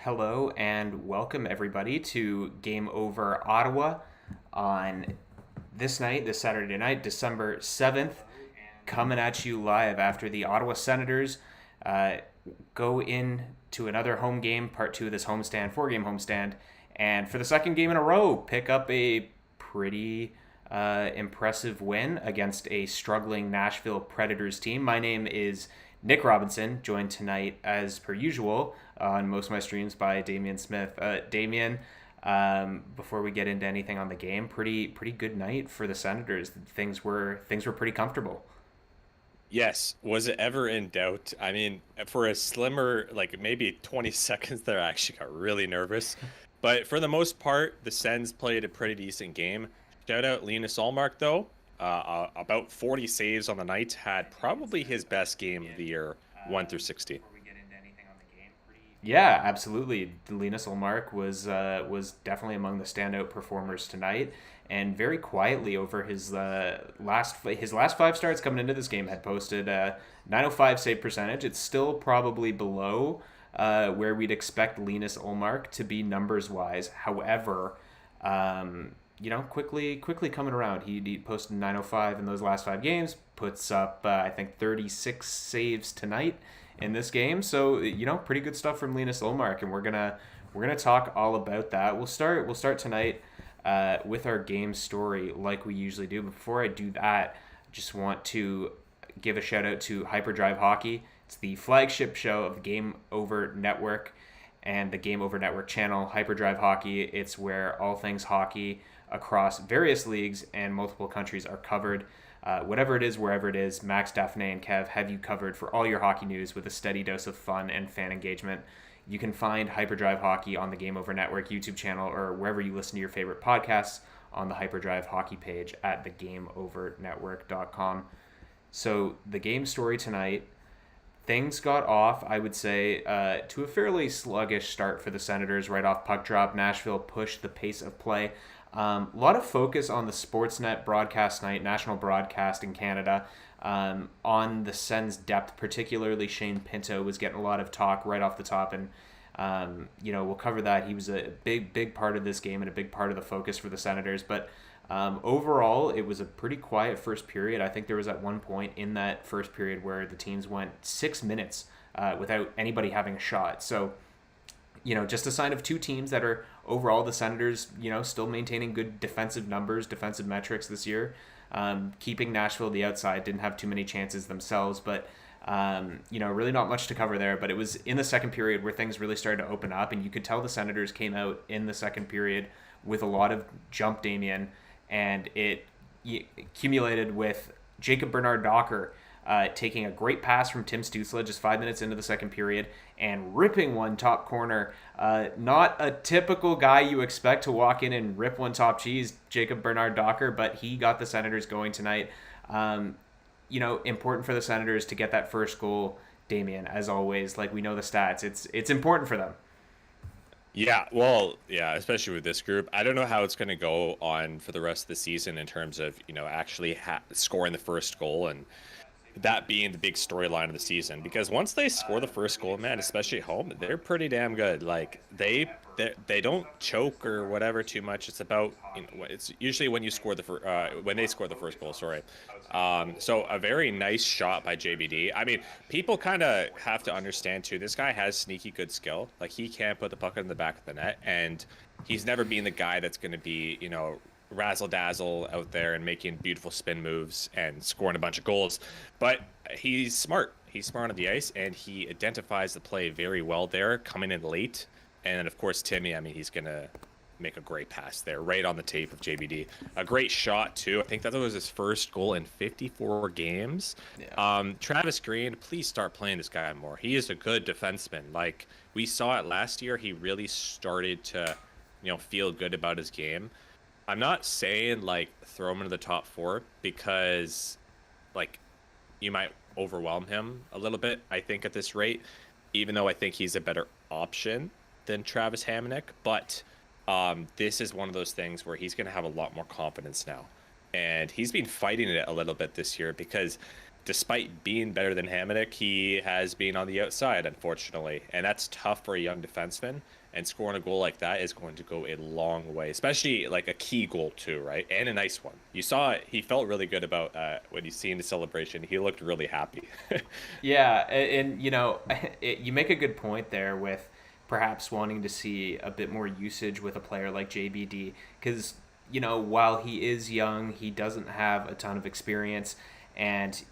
Hello and welcome everybody to Game Over Ottawa on this Saturday night, December 7th, coming at you live after the Ottawa Senators uh, go in to another home game, part two of this homestand, four-game homestand, and for the second game in a row, pick up a pretty impressive win against a struggling Nashville Predators team. My name is Nick Robinson, joined tonight as per usual on most of my streams by Damian Smith. Damian, before we get into anything on the game, pretty good night for the Senators. Things were pretty comfortable. Yes. Was it ever in doubt? I mean, for a slimmer, like maybe 20 seconds there, I actually got really nervous. But for the most part, the Sens played a pretty decent game. Shout out Linus Ullmark, though. About 40 saves on the night, had probably his best game of the year, 1 through 60. Yeah, absolutely. Linus Olmark was definitely among the standout performers tonight, and very quietly over his last five starts coming into this game had posted a 905 save percentage. It's still probably below where we'd expect Linus Olmark to be numbers wise. However, quickly coming around. He posted 905 in those last five games. Puts up I think 36 saves tonight in this game. So pretty good stuff from Linus Olmark, and we're gonna talk all about that. We'll start tonight with our game story like we usually do. But before I do that, I just want to give a shout out to Hyperdrive Hockey. It's the flagship show of the Game Over Network and the Game Over Network channel. Hyperdrive Hockey. It's where all things hockey across various leagues and multiple countries are covered. Whatever it is, wherever it is, Max, Daphne, and Kev have you covered for all your hockey news with a steady dose of fun and fan engagement. You can find Hyperdrive Hockey on the Game Over Network YouTube channel or wherever you listen to your favorite podcasts on the Hyperdrive Hockey page at thegameovernetwork.com. So the game story tonight, things got off, I would say, to a fairly sluggish start for the Senators right off puck drop. Nashville pushed the pace of play. A lot of focus on the Sportsnet broadcast night, national broadcast in Canada, on the Sens' depth, particularly Shane Pinto was getting a lot of talk right off the top, and we'll cover that. He was a big part of this game and a big part of the focus for the Senators, but overall, it was a pretty quiet first period. I think there was at one point in that first period where the teams went 6 minutes without anybody having a shot. So just a sign of two teams that are overall the Senators, still maintaining good defensive numbers, defensive metrics this year. Keeping Nashville the outside, didn't have too many chances themselves, but really not much to cover there. But it was in the second period where things really started to open up, and you could tell the Senators came out in the second period with a lot of jump Damien, and it accumulated with Jacob Bernard Docker taking a great pass from Tim Stützle just 5 minutes into the second period and ripping one top corner. Not a typical guy you expect to walk in and rip one top cheese, Jacob Bernard Docker, but he got the Senators going tonight. Important for the Senators to get that first goal, Damien, as always. Like, we know the stats. It's important for them. Yeah, well, yeah, especially with this group. I don't know how it's going to go on for the rest of the season in terms of, actually scoring the first goal and that being the big storyline of the season, because once they score the first goal, man, especially at home, they're pretty damn good. Like they don't choke or whatever too much. It's about it's usually when you score when they score the first goal. Sorry. So a very nice shot by JBD. I mean, people kind of have to understand too. This guy has sneaky good skill. Like, he can put the puck in the back of the net, and he's never been the guy that's going to be razzle dazzle out there and making beautiful spin moves and scoring a bunch of goals. But he's smart. He's smart on the ice, and he identifies the play very well there, coming in late. And then, of course, Timmy, I mean, he's going to make a great pass there, right on the tape of JBD. A great shot, too. I think that was his first goal in 54 games. Yeah. Travis Green, please start playing this guy more. He is a good defenseman. Like, we saw it last year. He really started to, feel good about his game. I'm not saying, like, throw him into the top four because, like, you might overwhelm him a little bit, I think, at this rate, even though I think he's a better option than Travis Hamonic. But this is one of those things where he's going to have a lot more confidence now. And he's been fighting it a little bit this year because despite being better than Hamonic, he has been on the outside, unfortunately. And that's tough for a young defenseman. And scoring a goal like that is going to go a long way, especially like a key goal too, right? And a nice one. You saw it. He felt really good about when you see in the celebration. He looked really happy. Yeah, and you make a good point there with perhaps wanting to see a bit more usage with a player like JBD because while he is young, he doesn't have a ton of experience and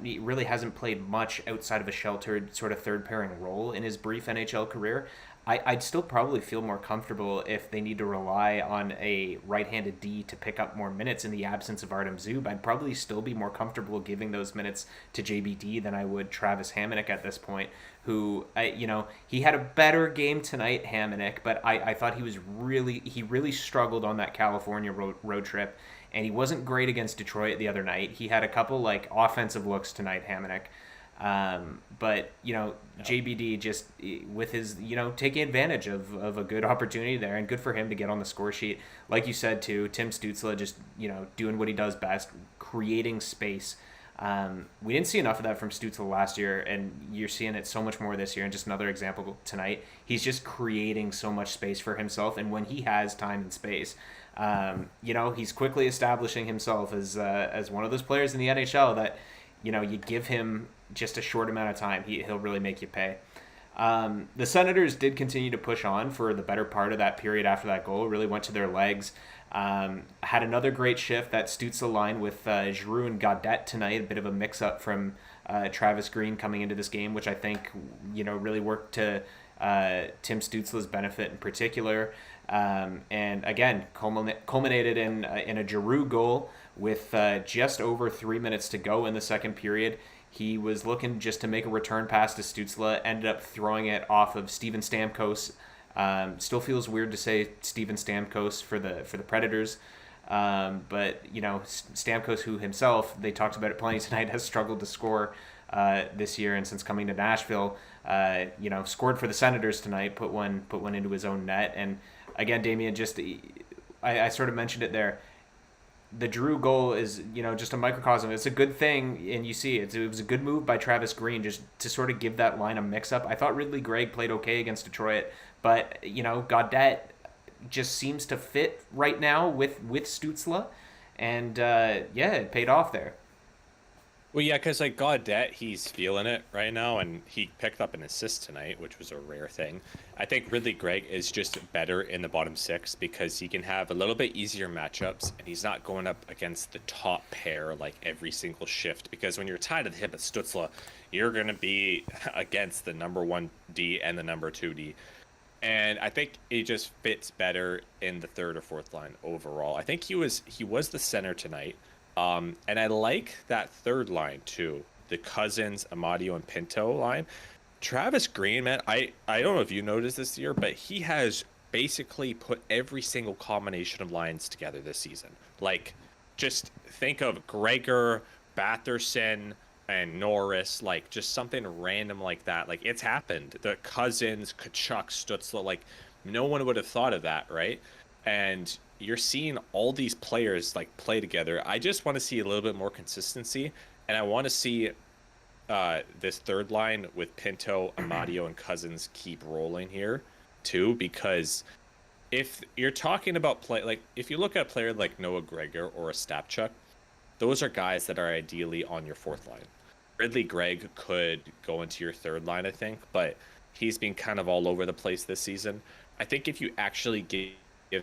he really hasn't played much outside of a sheltered sort of third pairing role in his brief NHL career. I'd still probably feel more comfortable if they need to rely on a right-handed D to pick up more minutes in the absence of Artem Zub. I'd probably still be more comfortable giving those minutes to JBD than I would Travis Hamonic at this point, who, he had a better game tonight, Hamonic, but I thought he really struggled on that California road trip, and he wasn't great against Detroit the other night. He had a couple, offensive looks tonight, Hamonic. But JBD just with his taking advantage of a good opportunity there, and good for him to get on the score sheet, like you said too. Tim Stützle just doing what he does best, creating space. We didn't see enough of that from Stützle last year, and you're seeing it so much more this year. And just another example tonight, he's just creating so much space for himself, and when he has time and space, he's quickly establishing himself as one of those players in the NHL that you give him just a short amount of time, he'll really make you pay. The Senators did continue to push on for the better part of that period after that goal, really went to their legs. Had another great shift, that Stützle line with Giroux and Gaudette tonight, a bit of a mix-up from Travis Green coming into this game, which I think really worked to Tim Stützle's benefit in particular. And again, culminated in a Giroux goal with just over 3 minutes to go in the second period. He was looking just to make a return pass to Stützle, ended up throwing it off of Steven Stamkos. Still feels weird to say Steven Stamkos for the Predators. But Stamkos, who himself, they talked about it plenty tonight, has struggled to score this year, and since coming to Nashville, scored for the Senators tonight, put one into his own net. And again, Damian, I sort of mentioned it there. The Giroux goal is, just a microcosm. It's a good thing, and you see it was a good move by Travis Green just to sort of give that line a mix-up. I thought Ridley Gregg played okay against Detroit, but, Gaudette just seems to fit right now with Stützle, and, it paid off there. Well, yeah, because Gaudette, he's feeling it right now, and he picked up an assist tonight, which was a rare thing. I think Ridley Gregg is just better in the bottom six because he can have a little bit easier matchups, and he's not going up against the top pair every single shift. Because when you're tied at the hip at Stützle, you're going to be against the number 1 D and the number 2 D. And I think he just fits better in the third or fourth line overall. I think he was the center tonight. And I like that third line too, the Cousins, Amadio, and Pinto line. Travis Green, man, I don't know if you noticed this year, but he has basically put every single combination of lines together this season. Just think of Gregor, Batherson, and Norris, just something random like that. It's happened. The Cousins, Tkachuk, Stützle, no one would have thought of that, right? And you're seeing all these players play together. I just want to see a little bit more consistency, and I want to see this third line with Pinto, Amadio, and Cousins keep rolling here too. Because if you're talking about if you look at a player like Noah Gregor or a Stapchuk, those are guys that are ideally on your fourth line. Ridley Gregg could go into your third line, I think, but he's been kind of all over the place this season. I think if you actually give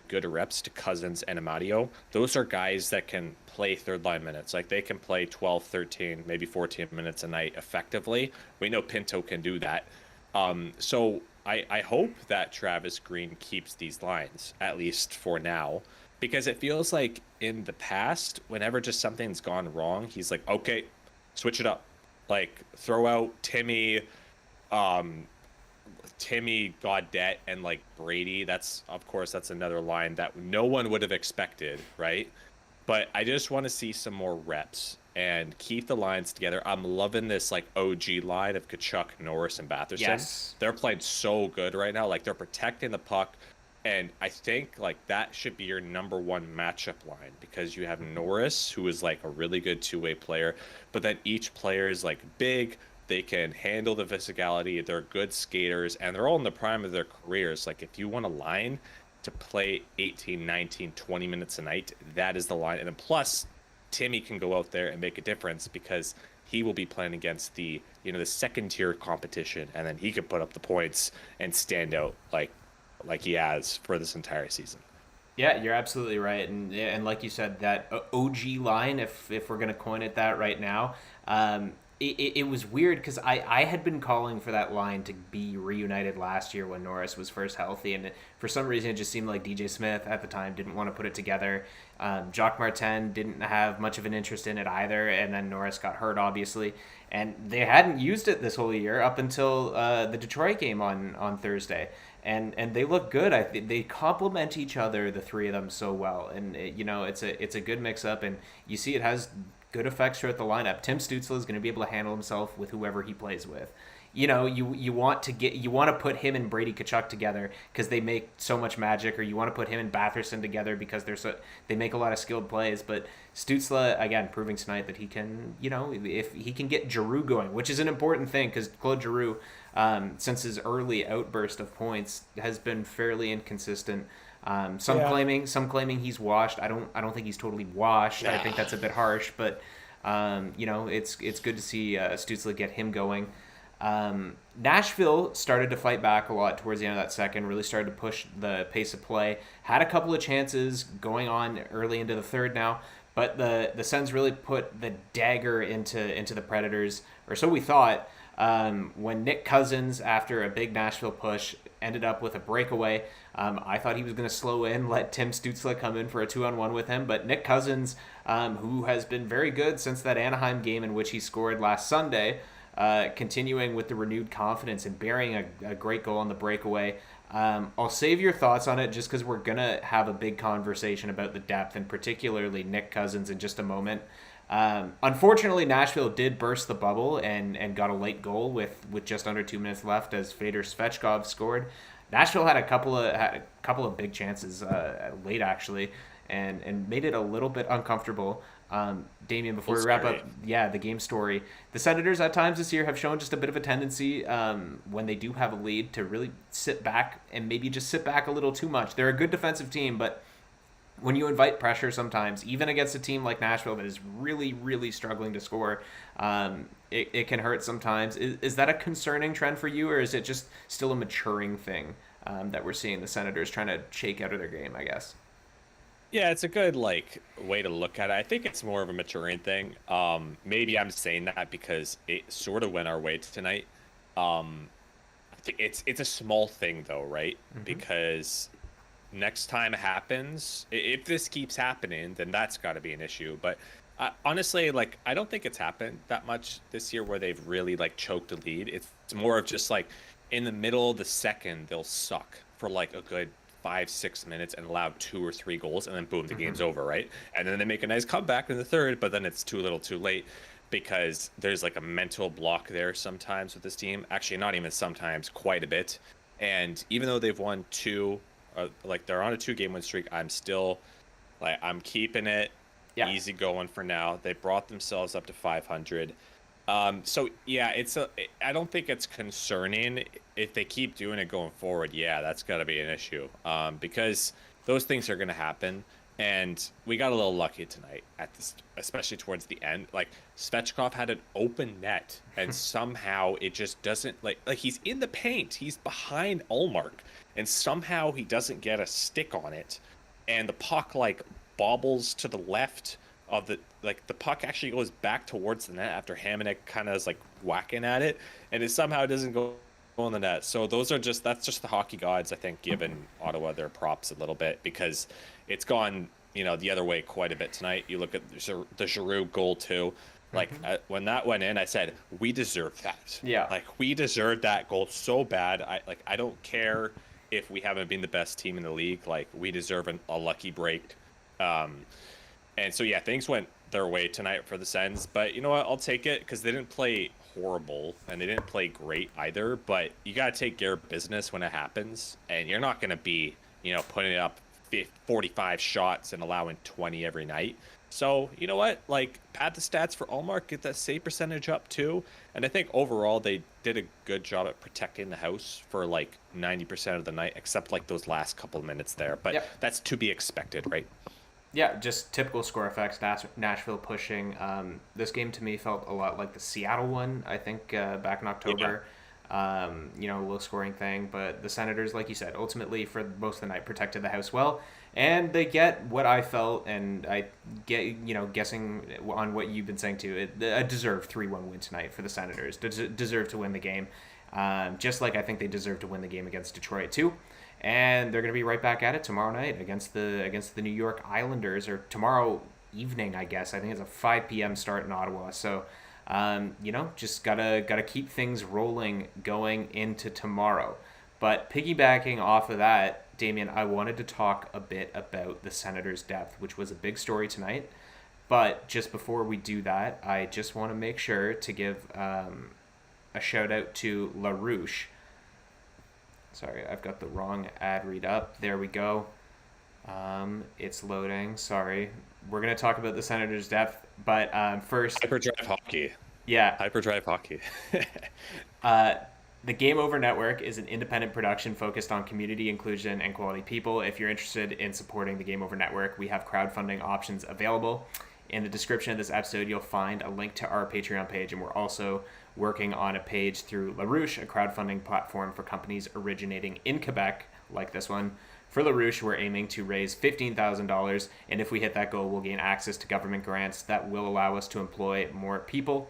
good reps to Cousins and Amadio, those are guys that can play third line minutes. They can play 12, 13, maybe 14 minutes a night effectively. We know Pinto can do that. So I hope that Travis Green keeps these lines, at least for now, because it feels like in the past, whenever just something's gone wrong, he's like, okay, switch it up. Throw out Timmy, Gaudette, and Brady. That's another line that no one would have expected, right? But I just want to see some more reps and keep the lines together. I'm loving this OG line of Tkachuk, Norris, and Batherson. Yes. They're playing so good right now. They're protecting the puck. And I think like that should be your number one matchup line because you have Norris, who is like a really good two-way player, but then each player is like big. They can handle the physicality. They're good skaters, and they're all in the prime of their careers. Like if you want a line to play 18, 19, 20 minutes a night, that is the line. And then plus, Timmy can go out there and make a difference because he will be playing against the the second tier competition, and then he could put up the points and stand out like he has for this entire season. Yeah, you're absolutely right, and like you said, that OG line, if we're gonna coin it that right now, it was weird because I had been calling for that line to be reunited last year when Norris was first healthy, and for some reason it just seemed like DJ Smith at the time didn't want to put it together. Jacques Martin didn't have much of an interest in it either, and then Norris got hurt, obviously, and they hadn't used it this whole year up until the Detroit game on Thursday. And they look good. They complement each other, the three of them, so well. And it's a good mix up, and you see it has good effects throughout the lineup. Tim Stützle is going to be able to handle himself with whoever he plays with. You want to put him and Brady Tkachuk together because they make so much magic, or you want to put him and Batherson together because they make a lot of skilled plays. But Stützle, again, proving tonight that he can, if he can get Giroux going, which is an important thing because Claude Giroux, since his early outburst of points, has been fairly inconsistent. Some claiming he's washed. I don't think he's totally washed. I think that's a bit harsh, but it's good to see Stützle get him going. Nashville started to fight back a lot towards the end of that second, really started to push the pace of play, had a couple of chances going on early into the third now, but the Sens really put the dagger into the Predators, or so we thought, when Nick Cousins, after a big Nashville push, ended up with a breakaway. I thought he was going to slow in, let Tim Stützle come in for a 2-on-1 with him, but Nick Cousins, who has been very good since that Anaheim game in which he scored last Sunday, continuing with the renewed confidence and burying a great goal on the breakaway. I'll save your thoughts on it just because we're going to have a big conversation about the depth and particularly Nick Cousins in just a moment. Unfortunately, Nashville did burst the bubble and got a late goal with just under 2 minutes left as Fedor Svechkov scored. Nashville had a couple of big chances late actually, and made it a little bit uncomfortable. Damian, before we wrap up, the game story. The Senators at times this year have shown just a bit of a tendency when they do have a lead to really sit back and maybe just sit back a little too much. They're a good defensive team, but when you invite pressure sometimes, even against a team like Nashville that is really, really struggling to score, it can hurt sometimes. Is that a concerning trend for you, or is it just still a maturing thing that we're seeing the Senators trying to shake out of their game, I guess? Yeah, it's a good way to look at it. I think it's more of a maturing thing. Maybe I'm saying that because it sort of went our way tonight. I think it's a small thing though, right? Mm-hmm. Because next time it happens, if this keeps happening, then that's got to be an issue. But honestly, I don't think it's happened that much this year where they've really choked a lead. It's more of just in the middle of the second, they'll suck for a good 5-6 minutes and allow 2 or 3 goals, and then boom, the game's over, right? And then they make a nice comeback in the third, but then it's too little too late because there's a mental block there sometimes with this team. Actually, not even sometimes, quite a bit. And even though they've won 2, they're on a 2-game win streak, I'm still I'm keeping it easy going for now. They brought themselves up to 500. So yeah, I don't think it's concerning if they keep doing it going forward. Yeah, that's got to be an issue. Because those things are going to happen, and we got a little lucky tonight especially towards the end. Svechkov had an open net, and somehow it just doesn't he's in the paint, he's behind Ullmark, and somehow he doesn't get a stick on it, and the puck bobbles to the left of the puck actually goes back towards the net after Hamonic kind of is whacking at it, and it somehow doesn't go in the net. So that's just the hockey gods, I think, giving Ottawa their props a little bit, because it's gone the other way quite a bit tonight. You look at the Giroux goal too. When that went in, I said we deserve that. Yeah, we deserve that goal so bad. I don't care if we haven't been the best team in the league. We deserve a lucky break. And so, yeah, things went their way tonight for the Sens. But you know what? I'll take it because they didn't play horrible and they didn't play great either. But you got to take care of business when it happens. And you're not going to be putting up 45 shots and allowing 20 every night. So, you know what? Like, pad the stats for Ullmark, get that save percentage up too. And I think overall they did a good job at protecting the house for like 90% of the night, except like those last couple of minutes there. But Yep. that's to be expected, right? Yeah, just typical score effects. Nashville pushing. This game to me felt a lot like the Seattle one, I think, back in October. Low scoring thing. But the Senators, like you said, ultimately for most of the night protected the house well. And they get what I felt, and I get, guessing on what you've been saying too, a deserved 3-1 win tonight for the Senators. Deserve to win the game. Just like I think they deserve to win the game against Detroit too. And they're going to be right back at it tomorrow night against the New York Islanders, or tomorrow evening, I guess. I think it's a 5 p.m. start in Ottawa. So, just gotta keep things rolling going into tomorrow. But piggybacking off of that, Damian, I wanted to talk a bit about the Senators' depth, which was a big story tonight. But just before we do that, I just want to make sure to give a shout out to LaRouche. Sorry, I've got the wrong ad read up. There we go. It's loading. Sorry. We're going to talk about the Senators' depth, but first... Hyperdrive Hockey. Yeah. Hyperdrive Hockey. The Game Over Network is an independent production focused on community inclusion and quality people. If you're interested in supporting the Game Over Network, we have crowdfunding options available. In the description of this episode, you'll find a link to our Patreon page, and we're also working on a page through LaRouche, a crowdfunding platform for companies originating in Quebec, like this one. For LaRouche, we're aiming to raise $15,000, and if we hit that goal, we'll gain access to government grants that will allow us to employ more people.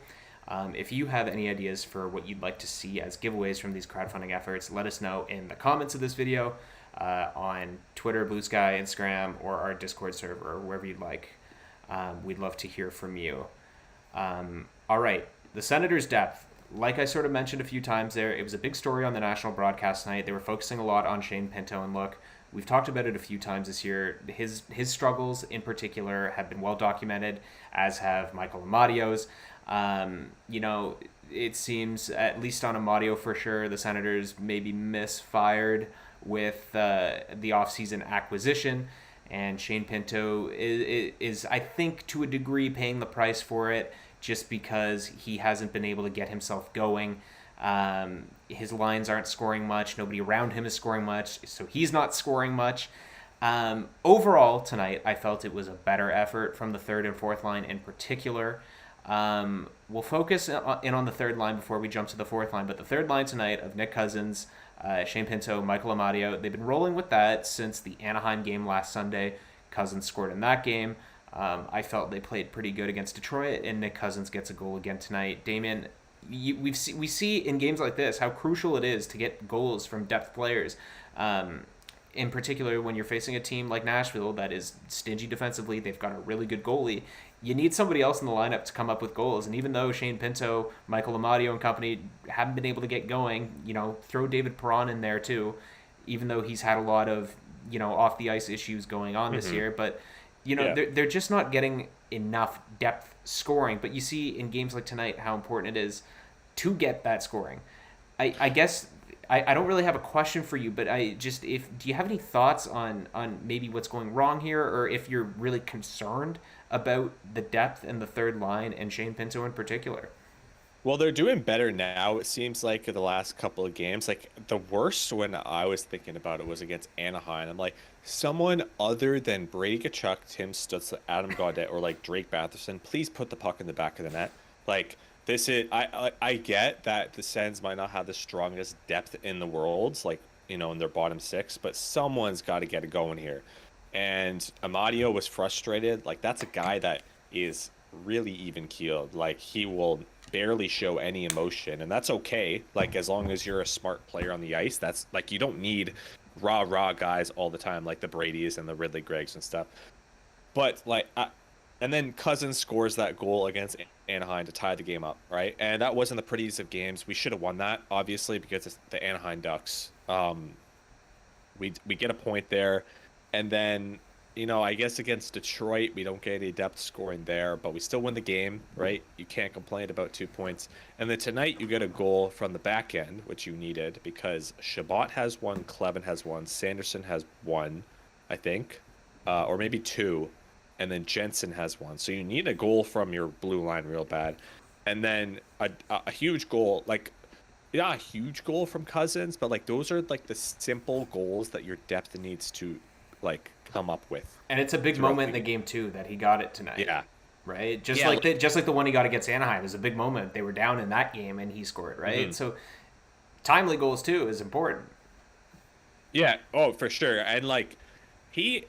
If you have any ideas for what you'd like to see as giveaways from these crowdfunding efforts, let us know in the comments of this video, on Twitter, Blue Sky, Instagram, or our Discord server, or wherever you'd like. We'd love to hear from you. All right, the Senators' depth. Like I sort of mentioned a few times there, it was a big story on the national broadcast tonight. They were focusing a lot on Shane Pinto, and look, we've talked about it a few times this year. His struggles in particular have been well documented, as have Michael Amadio's. It seems, at least on Amadio for sure, the Senators maybe misfired with the offseason acquisition, and Shane Pinto is, I think, to a degree paying the price for it, just because he hasn't been able to get himself going. His lines aren't scoring much. Nobody around him is scoring much, so he's not scoring much. Overall, tonight, I felt it was a better effort from the third and fourth line in particular. We'll focus in on the third line before we jump to the fourth line, but the third line tonight of Nick Cousins, Shane Pinto, Michael Amadio, they've been rolling with that since the Anaheim game last Sunday. Cousins scored in that game. I felt they played pretty good against Detroit, and Nick Cousins gets a goal again tonight. Damian, we see in games like this how crucial it is to get goals from depth players. In particular, when you're facing a team like Nashville that is stingy defensively, they've got a really good goalie. You need somebody else in the lineup to come up with goals. And even though Shane Pinto, Michael Amadio, and company haven't been able to get going, throw David Perron in there too, even though he's had a lot of, off the ice issues going on this year. But, they're just not getting enough depth scoring. But you see in games like tonight how important it is to get that scoring. I guess I don't really have a question for you, but do you have any thoughts on maybe what's going wrong here, or if you're really concerned about the depth in the third line and Shane Pinto in particular? Well, they're doing better now, it seems like, in the last couple of games. Like, the worst when I was thinking about it was against Anaheim. I'm like, someone other than Brady Tkachuk, Tim Stützle, Adam Gaudette, or like Drake Batherson, please put the puck in the back of the net. Like, this is I get that the Sens might not have the strongest depth in the world, like, in their bottom six, but someone's got to get it going here. And Amadio was frustrated. Like, that's a guy that is really even keeled. Like, he will barely show any emotion, and that's okay. Like, as long as you're a smart player on the ice, that's like, you don't need raw guys all the time, like the Bradys and the Ridley Greggs and stuff. But like, and then Cousins scores that goal against Anaheim to tie the game up, right? And that wasn't the prettiest of games. We should have won that, obviously, because it's the Anaheim Ducks. We get a point there, and then I guess against Detroit, we don't get any depth scoring there, but we still win the game, right? You can't complain about 2 points. And then tonight, you get a goal from the back end, which you needed because Chabot has one, Clevin has one, Sanderson has one, I think, or maybe two, and then Jensen has one. So you need a goal from your blue line real bad. And then a huge goal, like, yeah, a huge goal from Cousins, but like those are like the simple goals that your depth needs to like come up with. And it's a big moment in the game too that he got it tonight. Yeah. Right. Just Yeah. just like the one he got against Anaheim is a big moment. They were down in that game and he scored. Right. So timely goals too is important. Yeah. Oh, for sure. And like he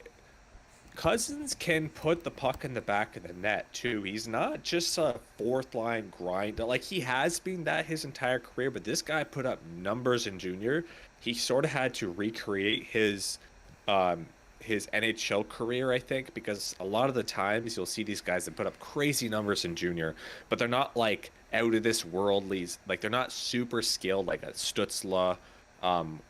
Cousins can put the puck in the back of the net too. He's not just a fourth line grinder. Like he has been that his entire career, but this guy put up numbers in junior. He sort of had to recreate his NHL career, I think, because a lot of the times you'll see these guys that put up crazy numbers in junior, but they're not like out of this worldly, like they're not super skilled like a Stutzla,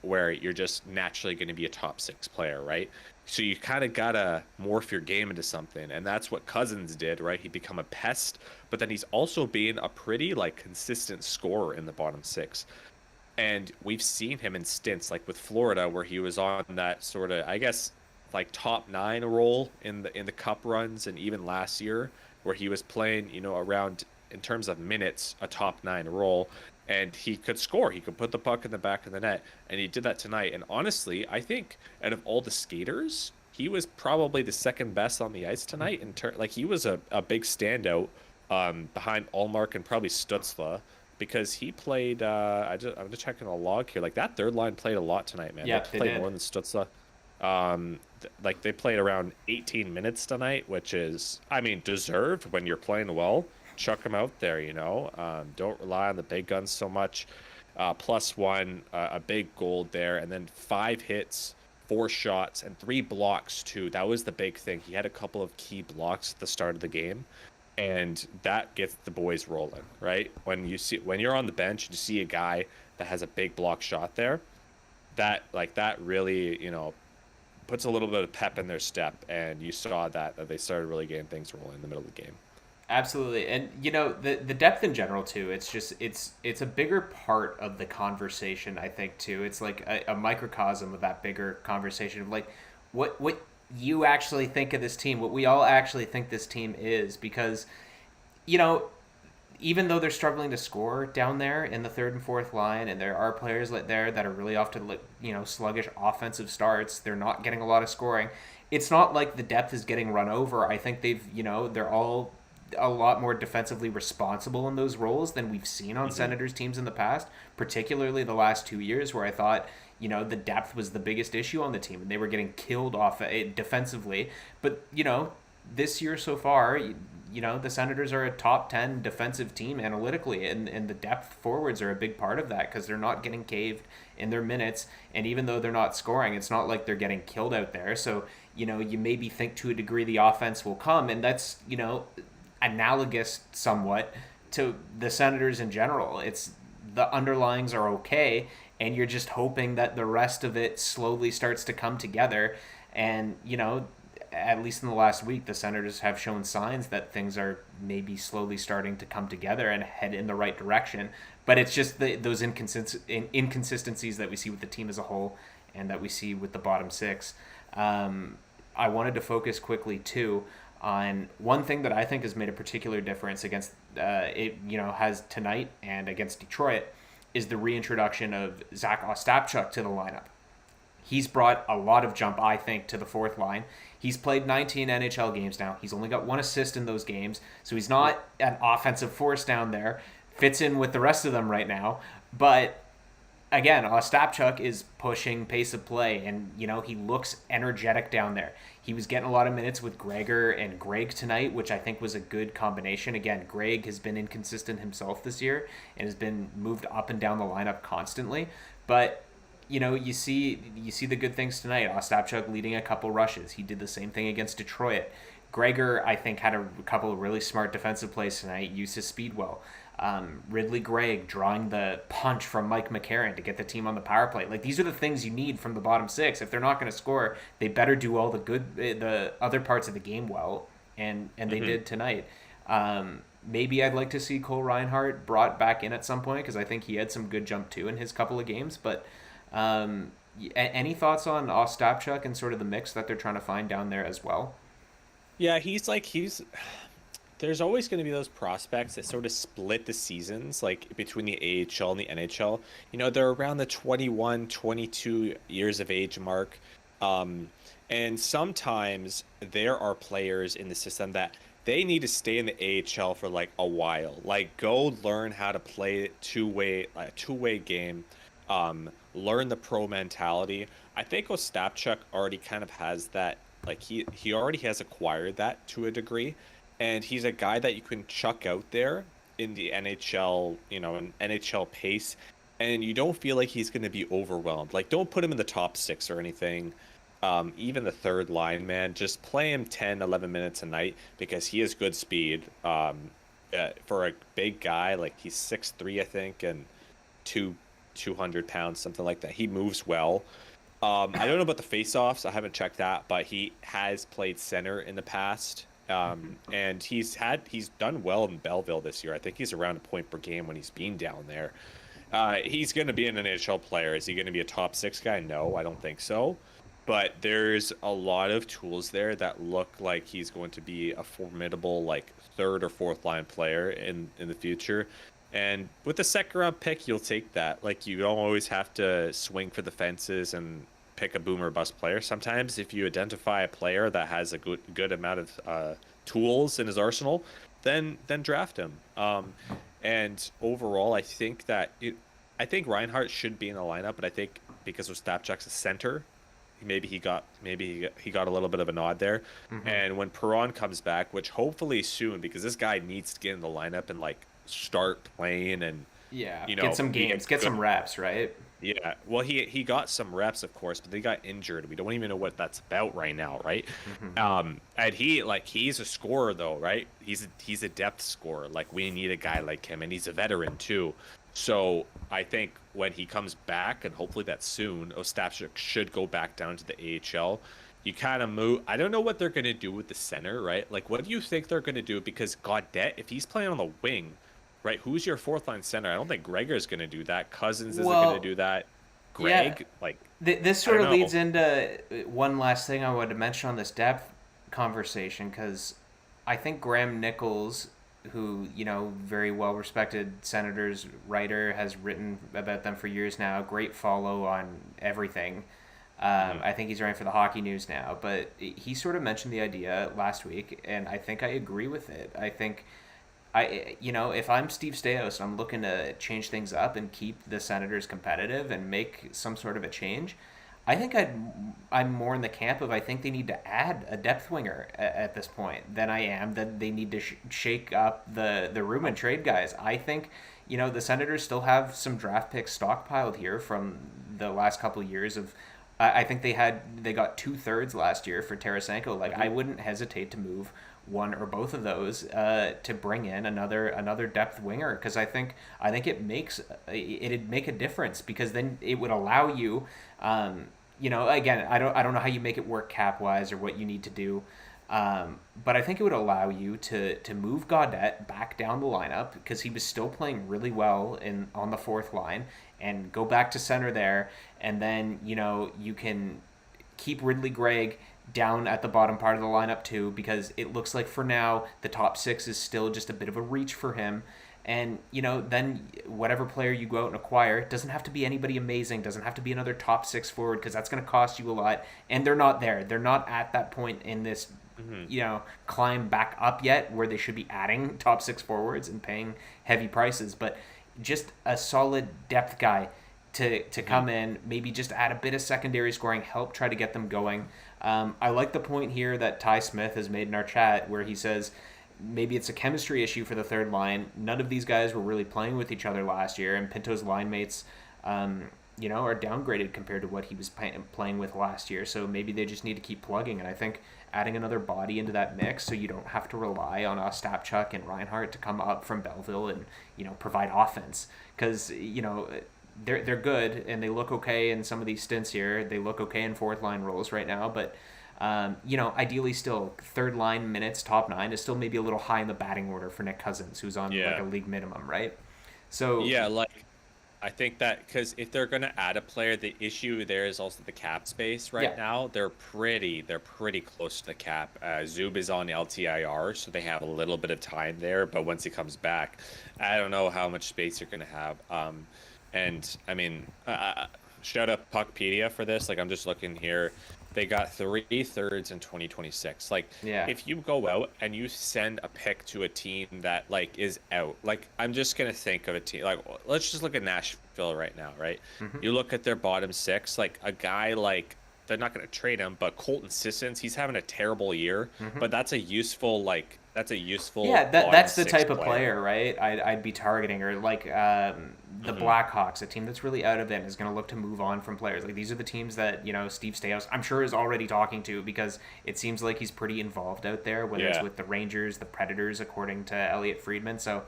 where you're just naturally going to be a top six player, right? So you kind of gotta morph your game into something, and that's what Cousins did, right? He become a pest, but then he's also being a pretty like consistent scorer in the bottom six. And we've seen him in stints, like with Florida, where he was on that sort of, I guess, like top nine role in the cup runs, and even last year, where he was playing, around in terms of minutes, a top nine role, and he could score. He could put the puck in the back of the net, and he did that tonight. And honestly, I think out of all the skaters, he was probably the second best on the ice tonight. Like he was a big standout behind Allmark and probably Stutzla. Because he played, I'm just checking the log here. Like that third line played a lot tonight, man. Yeah, they played more than Stützle. Like they played around 18 minutes tonight, which is, I mean, deserved when you're playing well. Chuck them out there, Don't rely on the big guns so much. +1, a big goal there, and then 5 hits, 4 shots, and 3 blocks too. That was the big thing. He had a couple of key blocks at the start of the game. And that gets the boys rolling, right? When you're on the bench, you see a guy that has a big block shot there, that really, puts a little bit of pep in their step. And you saw that they started really getting things rolling in the middle of the game. Absolutely. And the depth in general too, it's a bigger part of the conversation, I think, too. It's like a microcosm of that bigger conversation of like what you actually think of this team, what we all actually think this team is, because even though they're struggling to score down there in the third and fourth line, and there are players there that are really off to sluggish offensive starts, they're not getting a lot of scoring. It's not like the depth is getting run over. I think they're all a lot more defensively responsible in those roles than we've seen on Senators teams in the past, particularly the last 2 years, where I thought the depth was the biggest issue on the team, and they were getting killed off defensively. But this year so far, the Senators are a top 10 defensive team analytically, and the depth forwards are a big part of that because they're not getting caved in their minutes, and even though they're not scoring, it's not like they're getting killed out there. So you maybe think to a degree the offense will come, and that's analogous somewhat to the Senators in general. It's the underlyings are okay, and you're just hoping that the rest of it slowly starts to come together. And at least in the last week, the Senators have shown signs that things are maybe slowly starting to come together and head in the right direction. But it's just those inconsistencies that we see with the team as a whole and that we see with the bottom six. I wanted to focus quickly too on one thing that I think has made a particular difference against has tonight and against Detroit is the reintroduction of Zach Ostapchuk to the lineup. He's brought a lot of jump, I think, to the fourth line. He's played 19 NHL games now. He's only got 1 assist in those games, so he's not an offensive force down there. Fits in with the rest of them right now. But again, Ostapchuk is pushing pace of play, and he looks energetic down there. He was getting a lot of minutes with Gregor and Greg tonight, which I think was a good combination. Again, Greg has been inconsistent himself this year and has been moved up and down the lineup constantly. But you see the good things tonight. Ostapchuk leading a couple rushes. He did the same thing against Detroit. Gregor, I think, had a couple of really smart defensive plays tonight, used his speed well. Ridley Gregg drawing the punch from Mike McCarron to get the team on the power play. Like, these are the things you need from the bottom six. If they're not going to score, they better do all the other parts of the game well, and they did tonight. Maybe I'd like to see Cole Reinhardt brought back in at some point because I think he had some good jump too in his couple of games. But any thoughts on Ostapchuk and sort of the mix that they're trying to find down there as well? Yeah, he's there's always going to be those prospects that sort of split the seasons like between the AHL and the NHL. They're around the 21, 22 years of age mark. And sometimes there are players in the system that they need to stay in the AHL for like a while. Like, go learn how to play two-way game. Learn the pro mentality. I think Ostapchuk already kind of has that. Like, he already has acquired that to a degree, and he's a guy that you can chuck out there in the NHL, an NHL pace, and you don't feel like he's going to be overwhelmed. Like, don't put him in the top six or anything. Even the third line, man, just play him 10, 11 minutes a night because he has good speed. For a big guy, like, he's 6'3", I think, and 200 pounds, something like that. He moves well. I don't know about the face-offs. I haven't checked that, but he has played center in the past. And he's done well in Belleville this year. I think he's around a point per game when he's been down there. He's going to be an NHL player. Is he going to be a top six guy? No, I don't think so. But there's a lot of tools there that look like he's going to be a formidable, like, third or fourth line player in the future. And with the second round pick, you'll take that. Like, you don't always have to swing for the fences and pick a boomer bust player. Sometimes if you identify a player that has a good amount of tools in his arsenal, then draft him. And overall, I think Reinhardt should be in the lineup, but I think because Ostapchuk's a center, maybe he got a little bit of a nod there. And when Perron comes back, which hopefully soon, because this guy needs to get in the lineup and like start playing and get some games, get some reps, right? Yeah, well, he got some reps, of course, but they got injured. We don't even know what that's about right now, right? And he's a scorer though, right? He's a depth scorer. Like, we need a guy like him, and he's a veteran too. So I think when he comes back, and hopefully that's soon, Ostapchuk should go back down to the AHL. You kind of move. I don't know what they're going to do with the center, right? Like, what do you think they're going to do? Because Gaudette, if he's playing on the wing, right, who's your fourth line center? I don't think Gregor's going to do that. Cousins isn't going to do that. Greg, this sort of leads into one last thing I wanted to mention on this depth conversation, because I think Graham Nichols, who, very well-respected Senators writer, has written about them for years now. Great follow on everything. I think he's writing for the Hockey News now. But he sort of mentioned the idea last week, and I think I agree with it. I think, if I'm Steve Stais and I'm looking to change things up and keep the Senators competitive and make some sort of a change, I think I'm more in the camp of I think they need to add a depth winger at this point than I am that they need to shake up the room and trade guys. I think, the Senators still have some draft picks stockpiled here from the last couple of years of. I think they got 2/3 last year for Tarasenko. Like, I wouldn't hesitate to move one or both of those to bring in another depth winger, because I think it'd make a difference, because then it would allow you. Again, I don't know how you make it work cap wise or what you need to do, but I think it would allow you to move Gaudette back down the lineup, because he was still playing really well on the fourth line, and go back to center there, and then you can keep Ridley Gregg down at the bottom part of the lineup too, because it looks like for now the top six is still just a bit of a reach for him. And then whatever player you go out and acquire, it doesn't have to be anybody amazing, doesn't have to be another top six forward, because that's going to cost you a lot, and they're not there. They're not at that point in this climb back up yet where they should be adding top six forwards and paying heavy prices. But just a solid depth guy to come in, maybe just add a bit of secondary scoring, help try to get them going. I like the point here that Ty Smith has made in our chat, where he says maybe it's a chemistry issue for the third line. None of these guys were really playing with each other last year, and Pinto's line mates are downgraded compared to what he was playing with last year. So maybe they just need to keep plugging. And I think adding another body into that mix so you don't have to rely on Ostapchuk and Reinhart to come up from Belleville and, provide offense. Because, they're good and they look okay in some of these stints here. They look okay in fourth line roles right now, but ideally still third line minutes, top 9 is still maybe a little high in the batting order for Nick Cousins, who's on like a league minimum, right? So yeah, I think that because if they're going to add a player, the issue there is also the cap space right now. They're pretty close to the cap. Zub is on LTIR, so they have a little bit of time there. But once he comes back, I don't know how much space you're going to have. And I mean, shout out Puckpedia for this. Like, I'm just looking here. They got 3/3 in 2026. Like, if you go out and you send a pick to a team that is out, I'm just gonna think of a team. Let's just look at Nashville right now, right? Mm-hmm. You look at their bottom 6, a guy they're not gonna trade him, but Colton Sissons, he's having a terrible year, but that's a useful that's the type of player, right? I'd be targeting, or the Blackhawks, a team that's really out of it and is going to look to move on from players. These are the teams that Steve Staios, I'm sure, is already talking to, because it seems like he's pretty involved out there, whether it's with the Rangers, the Predators, according to Elliot Friedman. So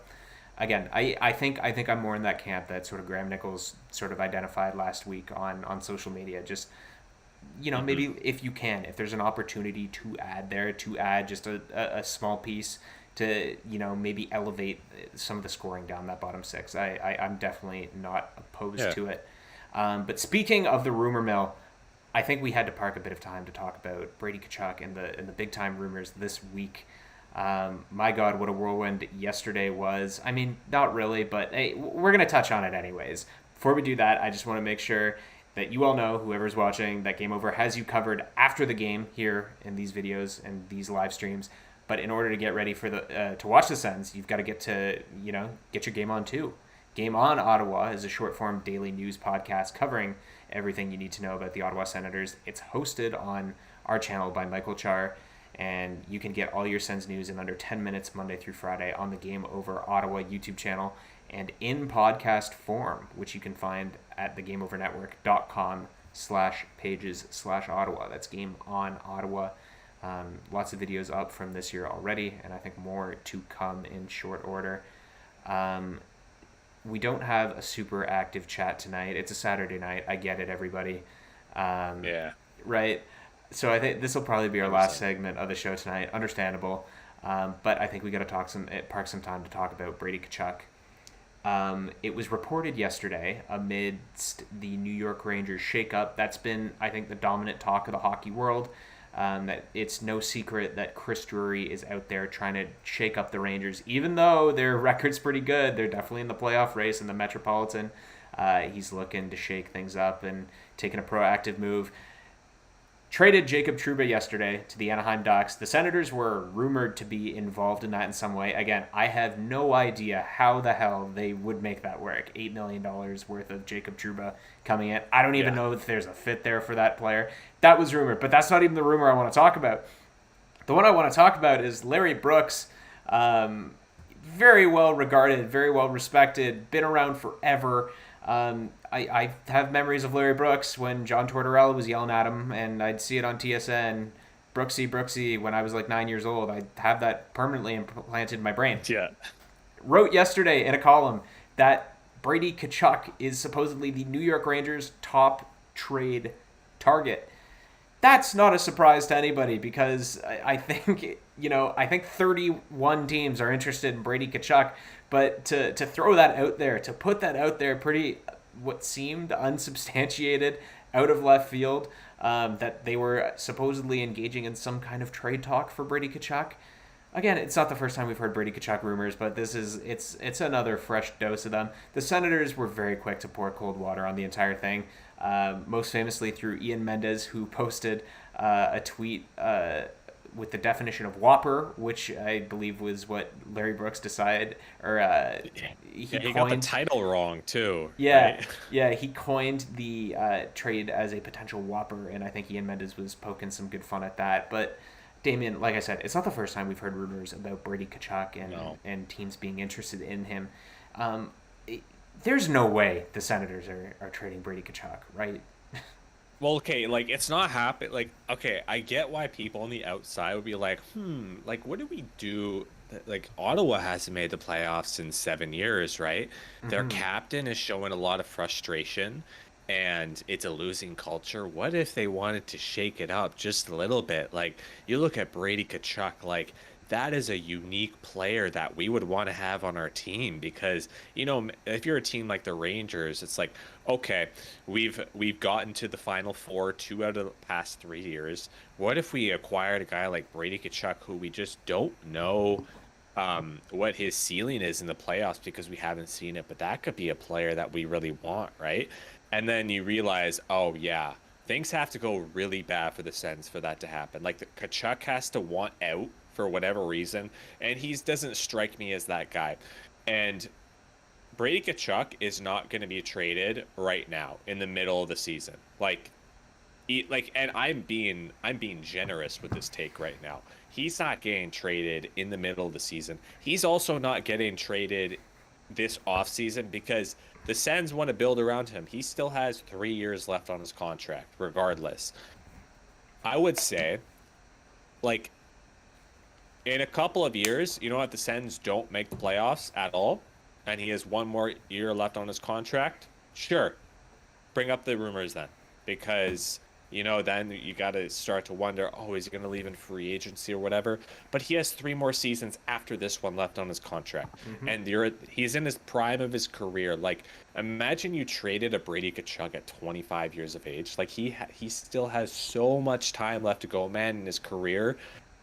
again, I think I'm more in that camp that sort of Graham Nichols sort of identified last week on social media. Just maybe if there's an opportunity to add just a small piece to, maybe elevate some of the scoring down that bottom 6. I'm definitely not opposed to it. But speaking of the rumor mill, I think we had to park a bit of time to talk about Brady Tkachuk and the big time rumors this week. My God, what a whirlwind yesterday was. I mean, not really, but hey, we're going to touch on it anyways. Before we do that, I just want to make sure that you all know, whoever's watching, that Game Over has you covered after the game here in these videos and these live streams. But in order to get ready for to watch the Sens, you've got to get your Game On too. Game On Ottawa is a short-form daily news podcast covering everything you need to know about the Ottawa Senators. It's hosted on our channel by Michael Czar, and you can get all your Sens news in under 10 minutes Monday through Friday on the Game Over Ottawa YouTube channel and in podcast form, which you can find at thegameovernetwork.com/pages/Ottawa. That's Game On Ottawa. Lots of videos up from this year already, and I think more to come in short order. We don't have a super active chat tonight. It's a Saturday night. I get it, everybody. Right? So I think this will probably be our last segment of the show tonight. Understandable. But I think we got to park some time to talk about Brady Tkachuk. It was reported yesterday amidst the New York Rangers shakeup. That's been, I think, the dominant talk of the hockey world. That it's no secret that Chris Drury is out there trying to shake up the Rangers. Even though their record's pretty good, they're definitely in the playoff race in the Metropolitan. He's looking to shake things up and taking a proactive move. Traded Jacob Trouba yesterday to the Anaheim Ducks. The Senators were rumored to be involved in that in some way. Again, I have no idea how the hell they would make that work. $8 million worth of Jacob Trouba coming in. I don't even know if there's a fit there for that player. That was rumored, but that's not even the rumor I want to talk about. The one I want to talk about is Larry Brooks. Very well regarded, very well respected, been around forever. I have memories of Larry Brooks when John Tortorella was yelling at him, and I'd see it on TSN, Brooksy, when I was 9 years old. I have that permanently implanted in my brain. Yeah. Wrote yesterday in a column that Brady Tkachuk is supposedly the New York Rangers' top trade target. That's not a surprise to anybody, because I think 31 teams are interested in Brady Tkachuk, but to throw that out there, to put that out there pretty, what seemed unsubstantiated, out of left field, that they were supposedly engaging in some kind of trade talk for Brady Tkachuk. Again, it's not the first time we've heard Brady Tkachuk rumors, but it's another fresh dose of them. The Senators were very quick to pour cold water on the entire thing, most famously through Ian Mendes, who posted a tweet with the definition of whopper, which I believe was what Larry Brooks decided, or he got the title wrong too. Yeah, right? Yeah, he coined the trade as a potential whopper, and I think Ian Mendes was poking some good fun at that. But Damien, like I said, it's not the first time we've heard rumors about Brady Tkachuk and teams being interested in him. there's no way the Senators are trading Brady Tkachuk, right? Well, okay, like it's not happen. Like, okay, I get why people on the outside would be like, like what do we do? Like Ottawa hasn't made the playoffs in 7 years, right? Their Mm-hmm. captain is showing a lot of frustration, and it's a losing culture. What if they wanted to shake it up just a little bit? Like you look at Brady Tkachuk, like that is a unique player that we would want to have on our team because, if you're a team like the Rangers, it's like, okay, we've gotten to the Final Four 2 out of the past 3 years. What if we acquired a guy like Brady Tkachuk who we just don't know what his ceiling is in the playoffs because we haven't seen it, but that could be a player that we really want, right? And then you realize, oh yeah, things have to go really bad for the Sens for that to happen. Like the Kachuk has to want out for whatever reason, and he doesn't strike me as that guy. And Brady Kachuk is not going to be traded right now in the middle of the season. And I'm being generous with this take right now. He's not getting traded in the middle of the season. He's also not getting traded this offseason because the Sens want to build around him. He still has 3 years left on his contract, regardless. I would say, like, in a couple of years, you know what? The Sens don't make the playoffs at all, and he has one more year left on his contract. Sure, bring up the rumors then, because then you got to start to wonder, oh, is he going to leave in free agency or whatever? But he has 3 more seasons after this one left on his contract, and he's in his prime of his career. Like, imagine you traded a Brady Tkachuk at 25 years of age. Like he still has so much time left to go, man, in his career.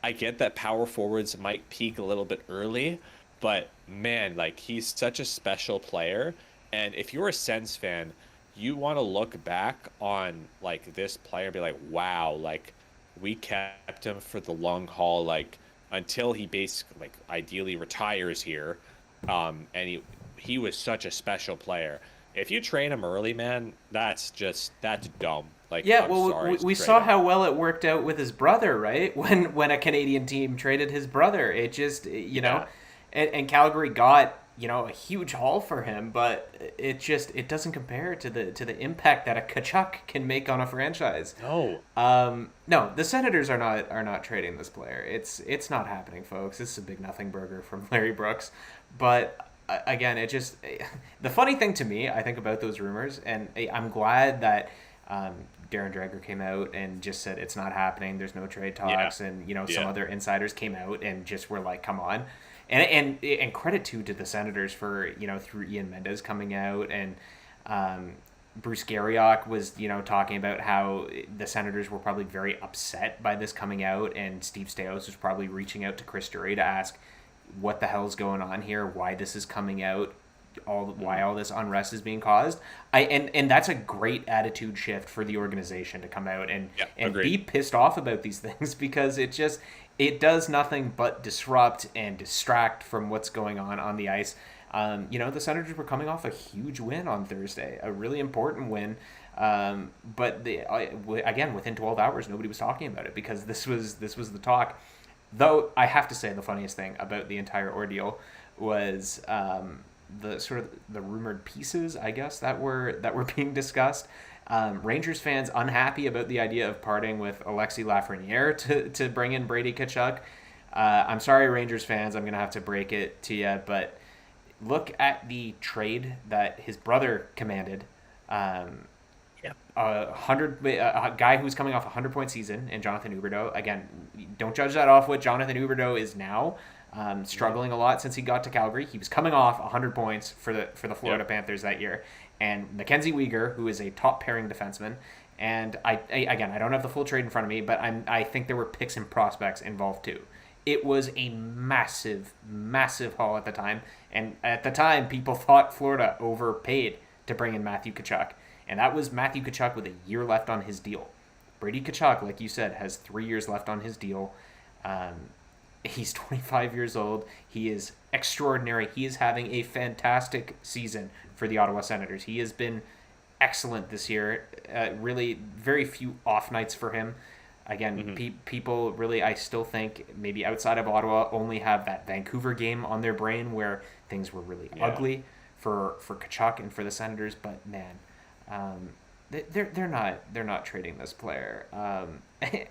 I get that power forwards might peak a little bit early, but man, like he's such a special player. And if you're a Sens fan, you want to look back on like this player and be like, wow, like we kept him for the long haul, like until he basically like ideally retires here. And he was such a special player. If you trade him early, man, that's dumb. Like, Yeah, I'm well, sorry to we trade saw him. how well it worked out with his brother, right? When a Canadian team traded his brother, it just Yeah. and Calgary got a huge haul for him, but it doesn't compare to the impact that a Kachuk can make on a franchise. No. No, the Senators are not trading this player. It's not happening, folks. This is a big nothing burger from Larry Brooks, but. Again, the funny thing to me, I think about those rumors, and I'm glad that Darren Dreger came out and just said it's not happening. There's no trade Yeah. talks, and some Yeah. other insiders came out and just were like, "Come on," and credit to the Senators for through Ian Mendez coming out and Bruce Garriock was talking about how the Senators were probably very upset by this coming out, and Steve Stais was probably reaching out to Chris Drury to ask what the hell's going on here, why this is coming out, why all this unrest is being caused. And that's a great attitude shift for the organization to come out and Yeah. and Agreed. be pissed off about these things because it does nothing but disrupt and distract from what's going on the ice. The Senators were coming off a huge win on Thursday, a really important win. But again, within 12 hours, nobody was talking about it because this was the talk. Though I have to say the funniest thing about the entire ordeal was the sort of the rumored pieces, I guess, that were being discussed. Rangers fans unhappy about the idea of parting with Alexis Lafreniere to bring in Brady Tkachuk. I'm sorry, Rangers fans, I'm going to have to break it to you, but look at the trade that his brother commanded. Yep. A guy who's coming off a 100-point season in Jonathan Huberdeau. Again, don't judge that off what Jonathan Huberdeau is now. Struggling a lot since he got to Calgary. He was coming off 100 points for the Florida Panthers that year. And Mackenzie Weegar, who is a top pairing defenseman. And I don't have the full trade in front of me, but I think there were picks and prospects involved too. It was a massive, massive haul at the time. And at the time, people thought Florida overpaid to bring in Matthew Tkachuk. And that was Matthew Tkachuk with a year left on his deal. Brady Tkachuk, like you said, has 3 years left on his deal. He's 25 years old. He is extraordinary. He is having a fantastic season for the Ottawa Senators. He has been excellent this year. Really, very few off nights for him. Again, people really, I still think, maybe outside of Ottawa, only have that Vancouver game on their brain where things were really ugly for Kachuk and for the Senators, but man, they're not trading this player.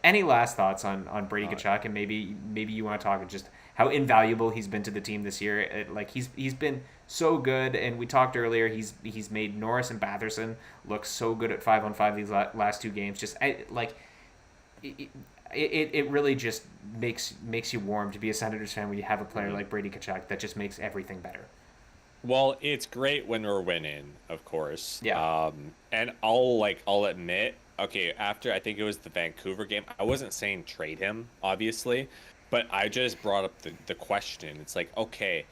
Any last thoughts on Brady Kachuk, and maybe you want to talk just how invaluable he's been to the team this year? Like he's been so good, and we talked earlier. He's made Norris and Batherson look so good at 5-on-5 these last two games. Just it really just makes you warm to be a Senators fan when you have a player like Brady Kachuk that just makes everything better. Well, it's great when we're winning, of course. Yeah. And I'll admit, okay, after I think it was the Vancouver game, I wasn't saying trade him, obviously, but I just brought up the question. It's like, okay,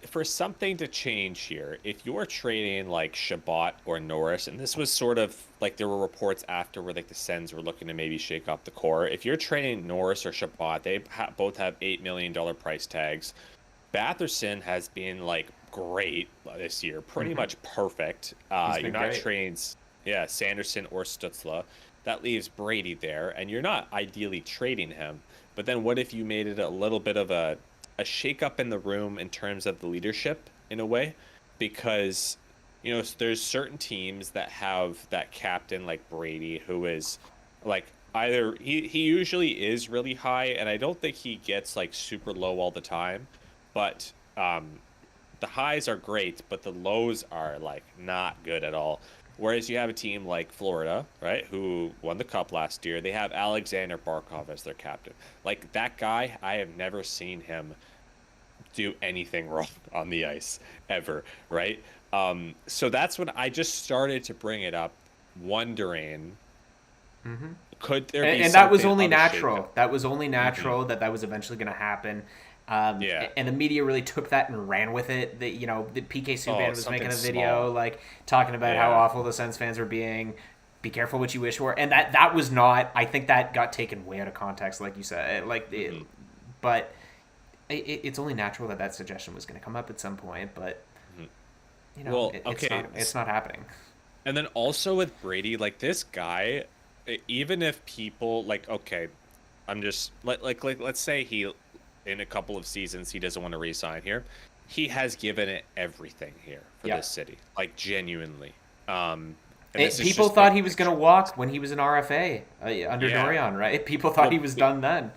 for something to change here, if you're trading like Chabot or Norris, and this was sort of like there were reports after where like the Sens were looking to maybe shake up the core. If you're trading Norris or Chabot, they both have $8 million price tags. Batherson has been like great this year, pretty much perfect. You're not trading, Sanderson or Stützle. That leaves Brady there, and you're not ideally trading him. But then what if you made it a little bit of a shake-up in the room in terms of the leadership in a way? Because, there's certain teams that have that captain like Brady who is like either he usually is really high, and I don't think he gets like super low all the time. But the highs are great, but the lows are like not good at all. Whereas you have a team like Florida, right, who won the cup last year. They have Alexander Barkov as their captain. Like that guy, I have never seen him do anything wrong on the ice ever, right? So that's when I just started to bring it up, wondering, could there be and that was something only on the natural. shakeup? That was only natural that was eventually going to happen. And the media really took that and ran with it. The PK Subban was making a video small. like talking about how awful the Sens fans were being. Be careful what you wish for, and that was not. I think that got taken way out of context, like you said. But it's only natural that suggestion was going to come up at some point. But it's not happening. And then also with Brady, like this guy, even if people like, okay, I'm just let's say he. In a couple of seasons, he doesn't want to re-sign here. He has given it everything here for this city, like genuinely. And people thought he was going to walk when he was an RFA under Dorion, right? People thought he was done then.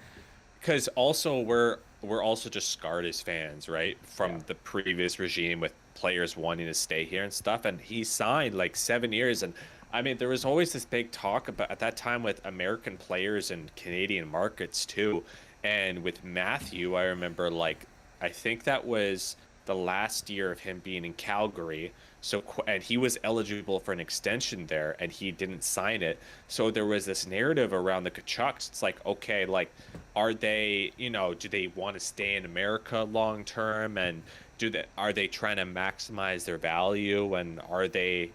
Because also we're also just scarred as fans, right, from the previous regime with players wanting to stay here and stuff. And he signed like 7 years, and I mean there was always this big talk about at that time with American players and Canadian markets too. And with Matthew, I remember, I think that was the last year of him being in Calgary. And he was eligible for an extension there, and he didn't sign it. So there was this narrative around the Kachucks. It's like, okay, are they, do they want to stay in America long term? And are they trying to maximize their value? And are they,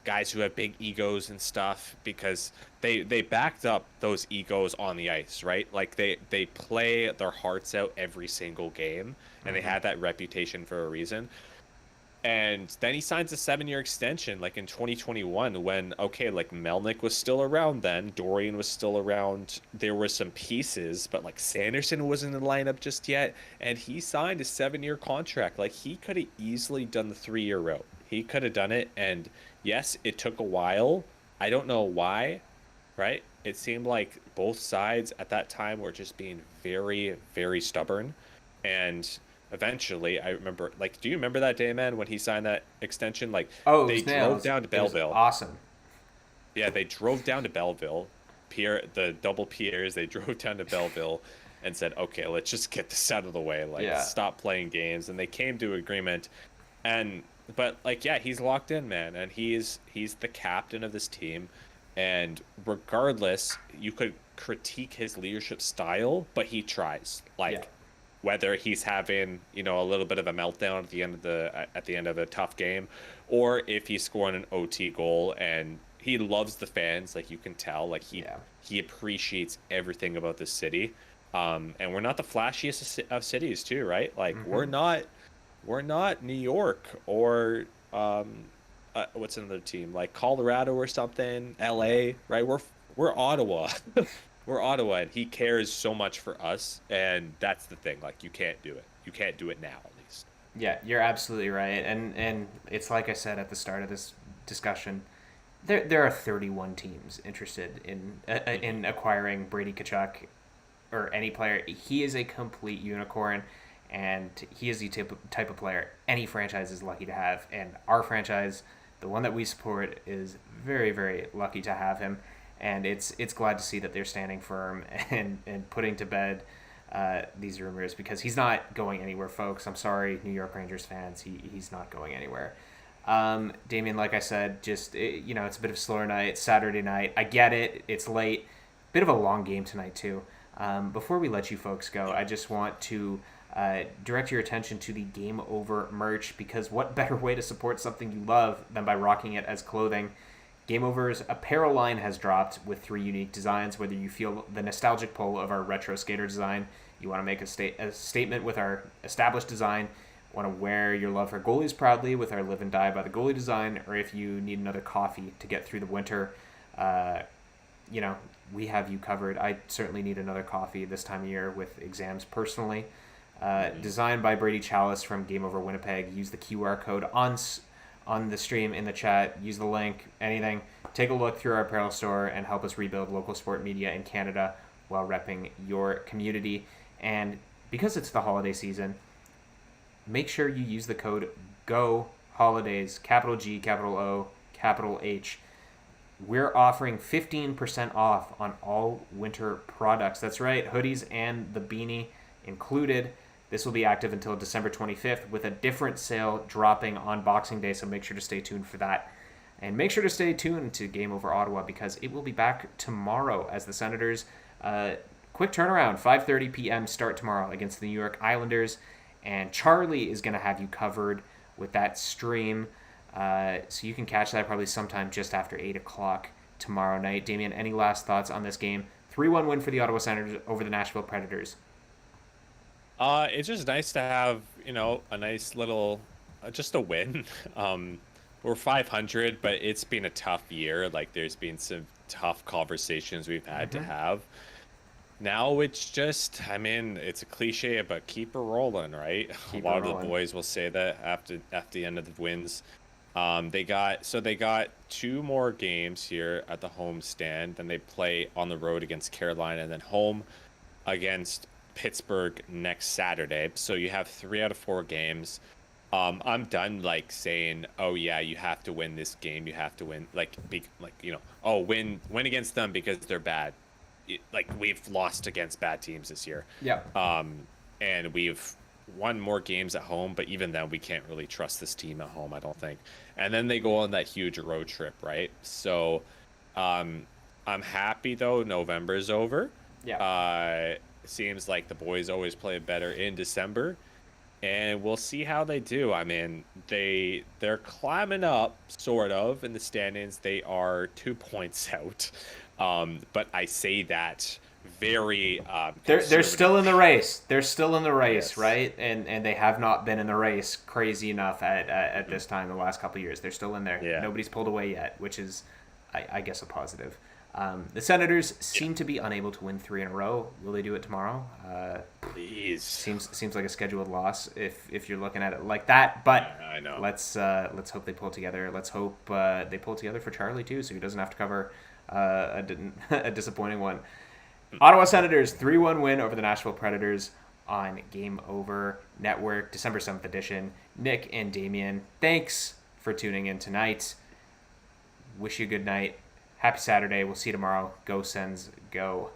guys who have big egos and stuff, because they backed up those egos on the ice, right? Like they play their hearts out every single game, and they had that reputation for a reason. And then he signs a 7-year extension, like in 2021, when Melnick was still around then, Dorian was still around. There were some pieces, but Sanderson wasn't in the lineup just yet, and he signed a 7-year contract. Like he could have easily done the 3-year route. He could have done it, and yes, it took a while. I don't know why, right? It seemed like both sides at that time were just being very, very stubborn. And eventually, I remember, do you remember that day, man, when he signed that extension? They drove down to Belleville. Awesome. Yeah, they drove down to Belleville. The double Piers, they drove down to Belleville and said, okay, let's just get this out of the way. Stop playing games. And they came to agreement. But he's locked in, man, and he's the captain of this team, and regardless, you could critique his leadership style, but he tries. Whether he's having a little bit of a meltdown at the end of a tough game, or if he's scoring an OT goal, and he loves the fans, you can tell, he appreciates everything about the city, and we're not the flashiest of cities too, right? We're not New York or what's another team, Colorado or something, LA, right? We're Ottawa. We're Ottawa, and he cares so much for us, and that's the thing. You can't do it. You can't do it now, at least. Yeah, you're absolutely right, and it's like I said at the start of this discussion. There are 31 teams interested in acquiring Brady Tkachuk or any player. He is a complete unicorn, and he is the type of player any franchise is lucky to have. And our franchise, the one that we support, is very, very lucky to have him. And it's glad to see that they're standing firm and putting to bed these rumors, because he's not going anywhere, folks. I'm sorry, New York Rangers fans. He's not going anywhere. Damian, like I said, just it's a bit of a slower night, Saturday night. I get it. It's late. Bit of a long game tonight too. Before we let you folks go, I just want to direct your attention to the Game Over merch, because what better way to support something you love than by rocking it as clothing? Game Over's apparel line has dropped with 3 unique designs. Whether you feel the nostalgic pull of our retro skater design, you want to make a statement with our established design, want to wear your love for goalies proudly with our Live and Die by the Goalie design, or if you need another coffee to get through the winter, we have you covered. I certainly need another coffee this time of year with exams personally. Designed by Brady Chalice from Game Over Winnipeg. Use the QR code on the stream, in the chat. Use the link, anything. Take a look through our apparel store and help us rebuild local sport media in Canada while repping your community. And because it's the holiday season, make sure you use the code GOHOLIDAYS, capital G, capital O, capital H. We're offering 15% off on all winter products. That's right, hoodies and the beanie included. This will be active until December 25th, with a different sale dropping on Boxing Day, so make sure to stay tuned for that. And make sure to stay tuned to Game Over Ottawa, because it will be back tomorrow as the Senators. Quick turnaround, 5:30 p.m. start tomorrow against the New York Islanders. And Charlie is going to have you covered with that stream. So you can catch that probably sometime just after 8 o'clock tomorrow night. Damian, any last thoughts on this game? 3-1 win for the Ottawa Senators over the Nashville Predators. It's just nice to have, a nice little, just a win. We're 500, but it's been a tough year. Like, there's been some tough conversations we've had to have. Now it's just, it's a cliche, but keep it rolling, right? A lot of the boys will say that after the end of the wins. They got 2 more games here at the home stand. Then they play on the road against Carolina, and then home against Pittsburgh next Saturday. So you have 3 out of 4 games. I'm done saying, oh yeah, you have to win this game. You have to win, win against them because they're bad. We've lost against bad teams this year. Yeah. And we've won more games at home, but even then we can't really trust this team at home, I don't think. And then they go on that huge road trip, right? So I'm happy though November's over. Yeah. Seems like the boys always play better in December, and we'll see how they do. They're climbing up sort of in the standings. They are 2 points out. But I say that very they're still in the race. They're still in the race, yes. Right? And they have not been in the race crazy enough at this time the last couple of years. They're still in there. Yeah. Nobody's pulled away yet, which is, I guess, a positive. The Senators seem to be unable to win 3 in a row. Will they do it tomorrow? Please. Seems like a scheduled loss if you're looking at it like that. But yeah, I know. Let's hope they pull together. Let's hope they pull together for Charlie too, so he doesn't have to cover a disappointing one. Ottawa Senators 3-1 win over the Nashville Predators on Game Over Network, December 7th edition. Nick and Damian, thanks for tuning in tonight. Wish you a good night. Happy Saturday. We'll see you tomorrow. Go Sens, go.